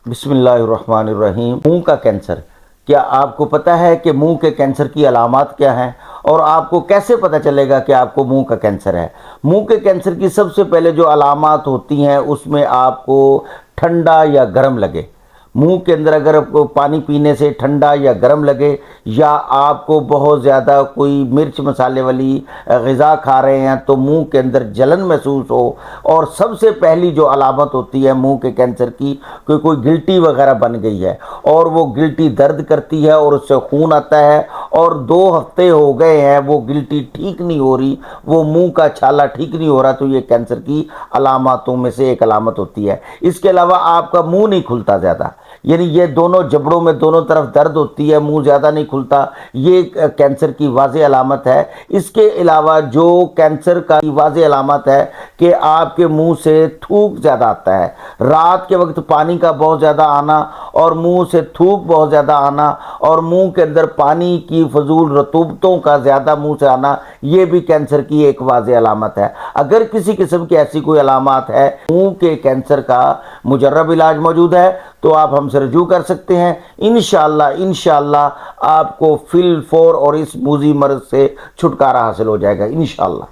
بسم اللہ الرحمن الرحیم۔ منہ کا کینسر، کیا آپ کو پتہ ہے کہ منہ کے کینسر کی علامات کیا ہیں اور آپ کو کیسے پتہ چلے گا کہ آپ کو منہ کا کینسر ہے؟ منہ کے کینسر کی سب سے پہلے جو علامات ہوتی ہیں اس میں آپ کو ٹھنڈا یا گرم لگے، منہ کے اندر اگر آپ کو پانی پینے سے ٹھنڈا یا گرم لگے، یا آپ کو بہت زیادہ کوئی مرچ مسالے والی غذا کھا رہے ہیں تو منہ کے اندر جلن محسوس ہو، اور سب سے پہلی جو علامت ہوتی ہے منہ کے کینسر کی کہ کوئی گلٹی وغیرہ بن گئی ہے اور وہ گلٹی درد کرتی ہے اور اس سے خون آتا ہے اور 2 ہفتے ہو گئے ہیں وہ گلٹی ٹھیک نہیں ہو رہی، وہ منہ کا چھالا ٹھیک نہیں ہو رہا، تو یہ کینسر کی علاماتوں میں سے ایک علامت ہوتی ہے۔ اس کے علاوہ آپ کا منہ نہیں کھلتا زیادہ، یعنی یہ دونوں جبڑوں میں دونوں طرف درد ہوتی ہے، منہ زیادہ نہیں کھلتا، یہ کینسر کی واضح علامت ہے۔ اس کے علاوہ جو کینسر کا واضح علامت ہے کہ آپ کے منہ سے تھوک زیادہ آتا ہے، رات کے وقت پانی کا بہت زیادہ آنا اور منہ سے تھوک بہت زیادہ آنا اور منہ کے اندر پانی کی فضول رطوبتوں کا زیادہ منہ سے آنا، یہ بھی کینسر کی ایک واضح علامت ہے۔ اگر کسی قسم کی ایسی کوئی علامات ہے، منہ کے کینسر کا مجرب علاج موجود ہے تو آپ ہم سے رجوع کر سکتے ہیں۔ انشاءاللہ آپ کو فی الفور اور اس موذی مرض سے چھٹکارا حاصل ہو جائے گا انشاءاللہ۔